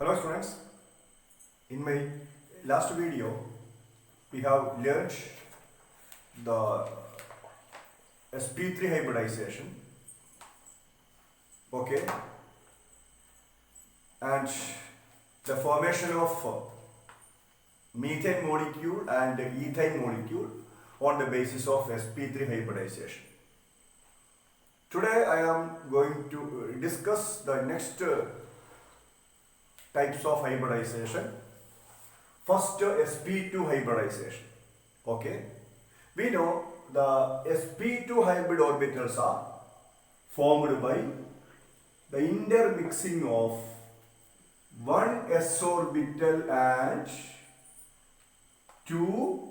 Hello students, in my last video we have learned the sp3 hybridization, okay, and the formation of methane molecule and ethane molecule on the basis of sp3 hybridization. Today I am going to discuss the next types of hybridization. First, sp2 hybridization. Okay, we know the sp2 hybrid orbitals are formed by the intermixing of one s orbital and two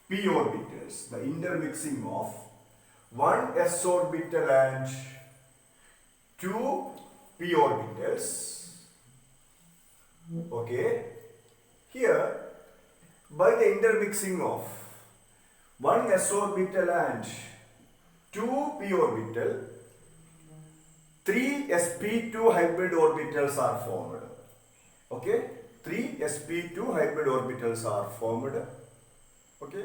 p orbitals. The intermixing of one s orbital and two p orbitals. Okay, here by the intermixing of one s orbital and two p orbital, three sp2 hybrid orbitals are formed. Okay, three sp2 hybrid orbitals are formed. Okay,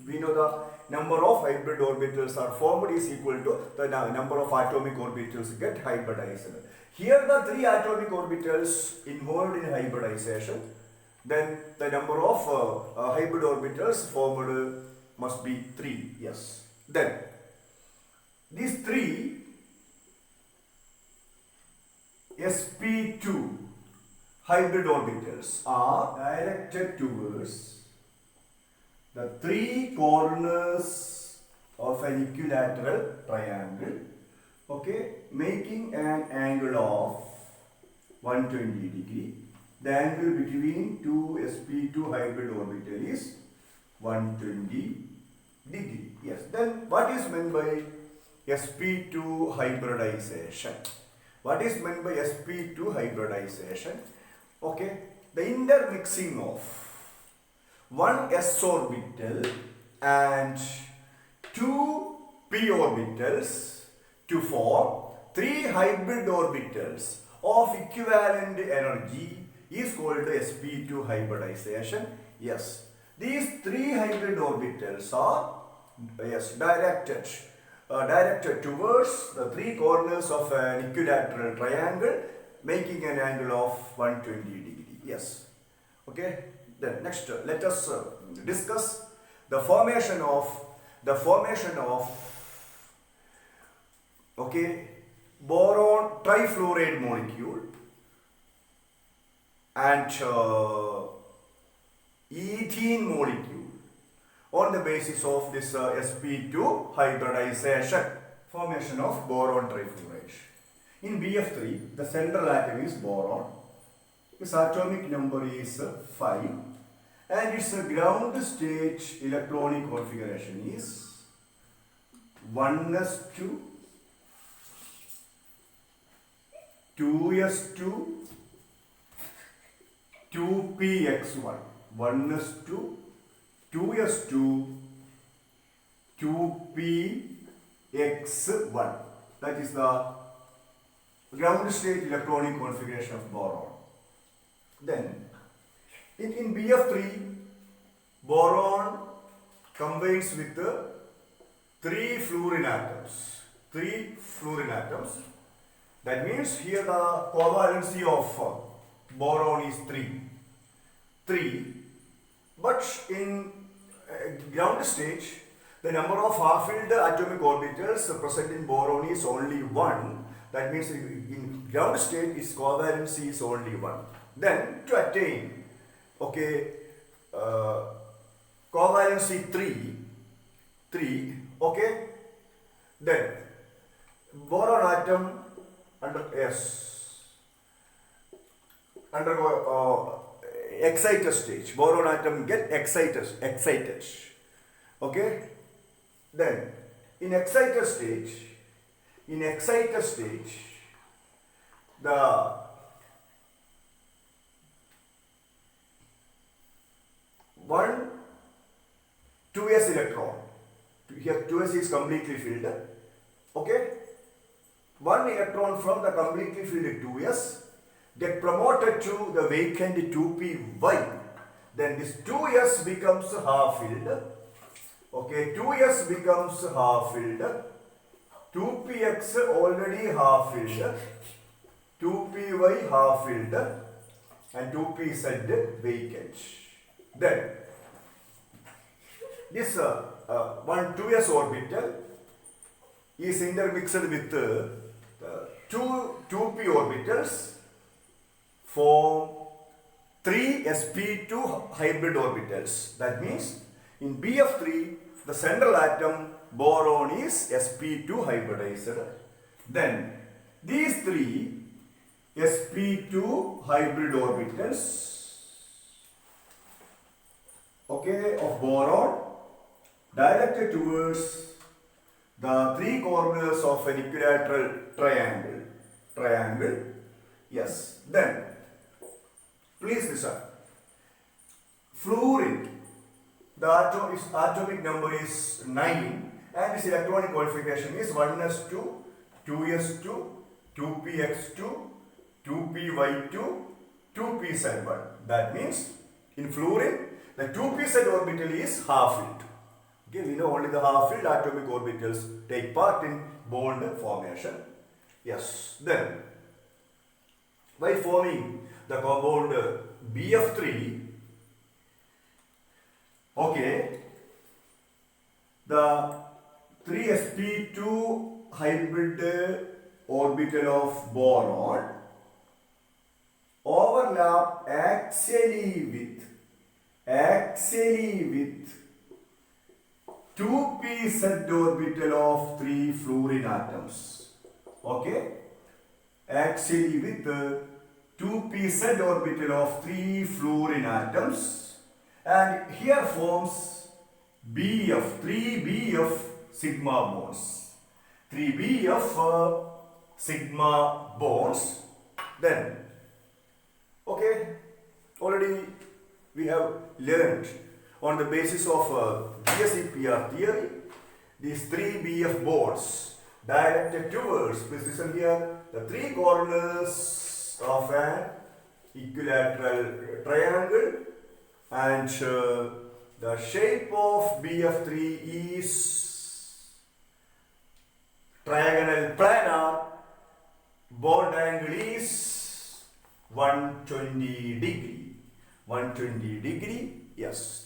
we know the number of hybrid orbitals are formed is equal to the number of atomic orbitals get hybridized. Here the three atomic orbitals involved in hybridization, then the number of hybrid orbitals formed must be 3. Yes. Then these three sp2 hybrid orbitals are directed towards the three corners of an equilateral triangle, okay, making an angle of 120 degree. The angle between two sp2 hybrid orbital is 120 degree. Yes. Then what is meant by sp2 hybridization? What is meant by sp2 hybridization? Okay, the intermixing of one s orbital and two p orbitals to form three hybrid orbitals of equivalent energy is called sp2 hybridization. Yes, these three hybrid orbitals are directed towards the three corners of an equilateral triangle, making an angle of 120 degree. Yes. Okay. Then next, let us discuss the formation of okay, boron trifluoride molecule and ethene molecule on the basis of this sp2 hybridization. Formation of boron trifluoride. In BF3, the central atom is boron. Its atomic number is 5 and its ground state electronic configuration is 1s2, 2s2, 2px1. 1s2, 2s2, 2px1. That is the ground state electronic configuration of boron. Then in BF3, boron combines with three fluorine atoms. That means here the covalency of boron is 3. But in ground state, the number of half-filled atomic orbitals present in boron is only 1. That means in ground state its covalency is only 1. Then to attain, okay, covalency 3, okay, then boron atom undergo excited stage. Boron atom get excited. Okay, then in excited stage, the one 2s electron, here 2s is completely filled, okay, one electron from the completely filled 2s get promoted to the vacant 2py, then this 2s becomes half filled. Okay, 2s becomes half filled. 2px already half filled. 2py half filled. And 2pz vacant. Then this 2s orbital is intermixed with 2p orbitals form 3 sp2 hybrid orbitals. That means in BF3 the central atom boron is sp2 hybridized. Then these 3 sp2 hybrid orbitals, okay, of boron directed towards the 3 corners of an equilateral triangle. Yes. Then please listen. Fluorine, the atomic number is 9 and its electronic configuration is 1s2, 2s2, 2px2, 2py2, 2pz1. That means in fluorine the 2pz orbital is half filled. Okay, we know only the half filled atomic orbitals take part in bond formation. Yes. Then by forming the compound BF3, okay, the 3sp2 hybrid orbital of boron overlap axially with 2pz orbital of 3 fluorine atoms. Okay, axially with 2pz orbital of 3 fluorine atoms, and here forms BF, 3BF sigma bonds. 3BF sigma bonds. Then, okay, already we have learned on the basis of BSc PR theory, these 3BF bonds directed towards, please listen here, the 3 corners of an equilateral triangle, and the shape of BF3 is trigonal planar, bond angle is 120 degree. 120 degree, yes.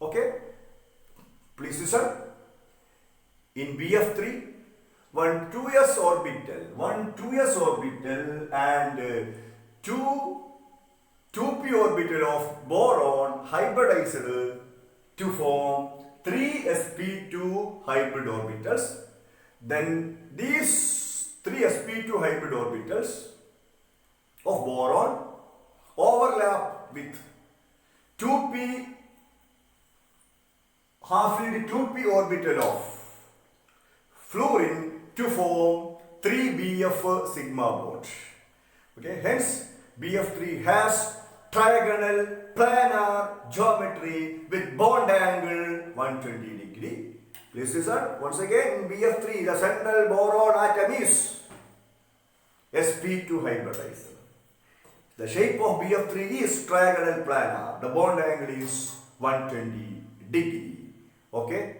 Okay, please listen. In BF3, 1 2s orbital and 2p orbital of boron hybridized to form 3 sp2 hybrid orbitals. Then these 3 sp2 hybrid orbitals of boron overlap with 2p half-filled 2p orbital of fluorine to form 3BF sigma bond. Okay, hence BF3 has trigonal planar geometry with bond angle 120 degree. Please listen once again. In BF3 the central boron atom is sp2 hybridized. The shape of BF3 is trigonal planar. The bond angle is 120 degree. Okay.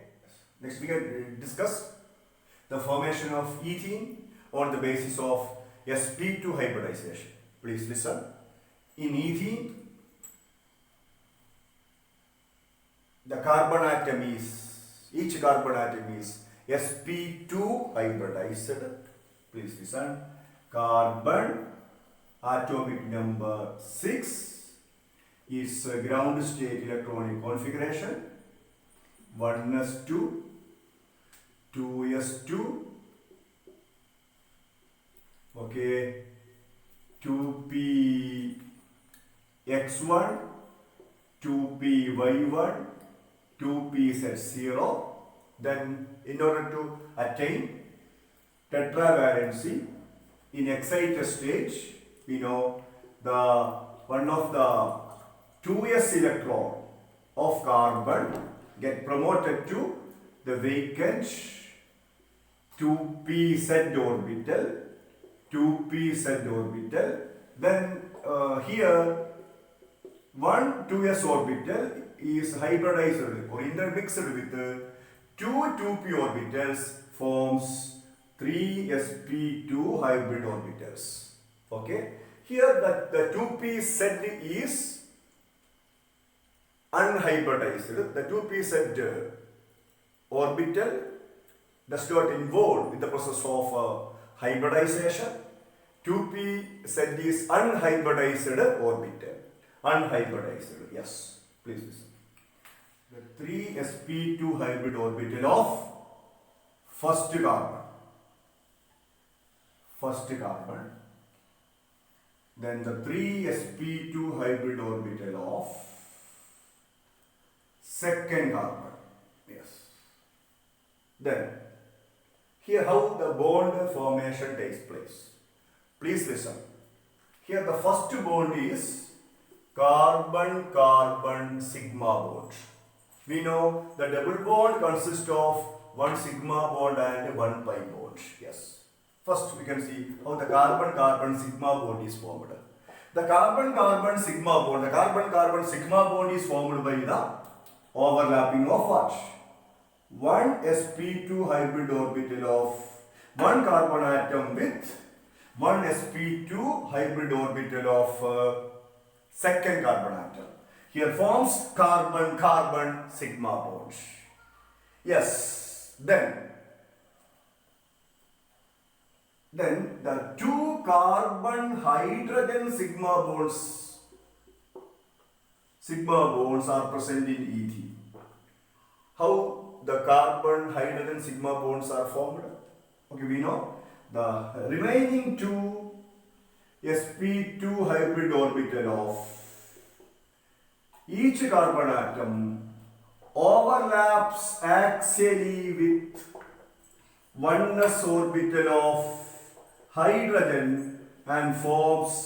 Next we can discuss the formation of ethene on the basis of sp2 hybridization. Please listen. In ethene, the carbon atom is, each carbon atom is sp2 hybridized. Please listen. Carbon atomic number 6 is ground state electronic configuration 1s2, 2s2, okay, 2px1, 2py1, 2pz0. Then in order to attain tetravalency in excited stage, we know the one of the 2s electron of carbon get promoted to the vacant 2pz orbital, then here one 2s orbital is hybridized or intermixed with two 2p orbitals forms 3sp2 hybrid orbitals. Okay. Here the 2p set is unhybridized. The 2p set orbital does not involve in the process of hybridization. 2p set is unhybridized orbital. Unhybridized, yes. Please listen. The 3sp2 hybrid orbital of first carbon. Then the 3sp2 hybrid orbital of second carbon. Yes. Then, here how the bond formation takes place. Please listen. Here the first bond is carbon-carbon sigma bond. We know the double bond consists of one sigma bond and one pi bond. Yes. First we can see how the carbon-carbon sigma bond is formed. The carbon-carbon sigma bond is formed by the overlapping of what? One sp2 hybrid orbital of one carbon atom with one sp2 hybrid orbital of second carbon atom. Here forms carbon-carbon sigma bond. Yes. Then the two carbon hydrogen sigma bonds are present in ET. How the carbon hydrogen sigma bonds are formed? Okay, we know the remaining two sp2 hybrid orbital of each carbon atom overlaps axially with 1s orbital of hydrogen and forms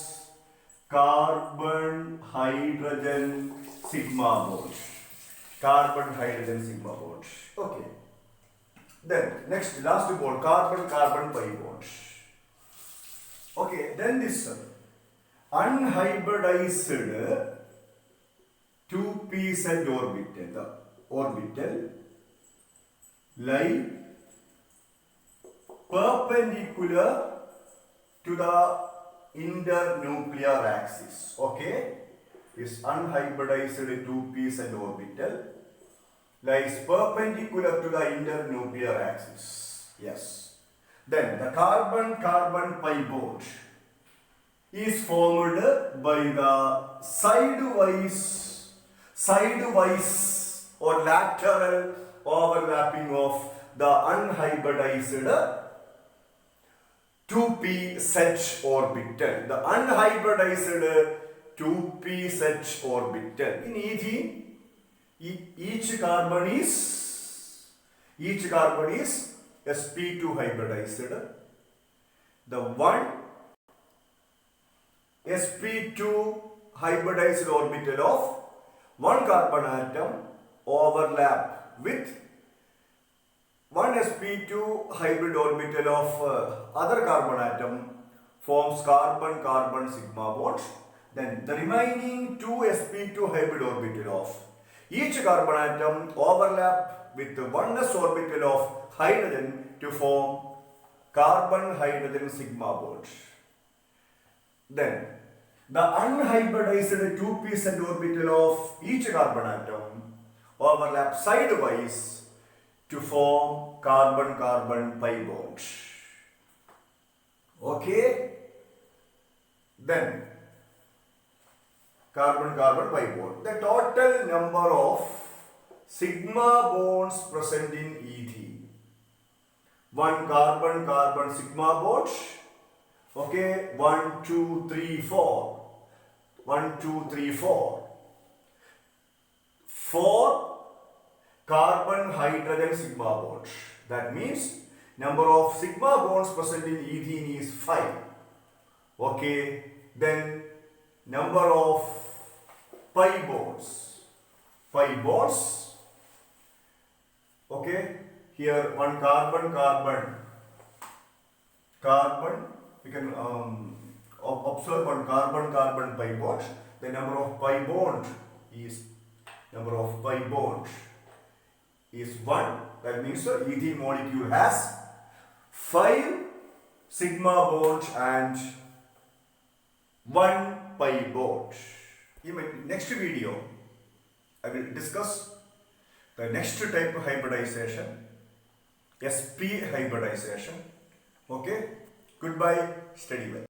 carbon hydrogen sigma bond. Carbon hydrogen sigma bond. Okay. Then next last bond, carbon carbon pi bond. Okay, then this unhybridized 2p set orbital. The orbital lie perpendicular to the internuclear axis. Okay, this unhybridized 2p set orbital lies perpendicular to the internuclear axis. Yes. Then the carbon-carbon pi bond is formed by the sidewise or lateral overlapping of the unhybridized 2p set orbital. The unhybridized 2p set orbital. In ET, each carbon is sp2 hybridized. The one sp2 hybridized orbital of one carbon atom overlap with one sp2 hybrid orbital of other carbon atom forms carbon-carbon sigma bond. Then the remaining two sp2 hybrid orbital of each carbon atom overlap with the 1s orbital of hydrogen to form carbon-hydrogen sigma bond. Then the unhybridized 2p set orbital of each carbon atom overlap sidewise to form carbon-carbon pi bond. Okay? Then carbon-carbon pi bond. The total number of sigma bonds present in ET. One carbon-carbon sigma bond. Okay, 1, 2, 3, 4. 1, 2, 3, 4. 4 carbon hydrogen sigma bonds. That means number of sigma bonds present in ethene is 5. Okay, then number of pi bonds. Pi bonds. Okay, here one carbon, we can observe one carbon-carbon pi bond. The number of pi bond is 1. That means the ethene molecule has 5 sigma bonds and 1 pi bond. In my next video, I will discuss the next type of hybridization, sp hybridization. Okay, goodbye, study well.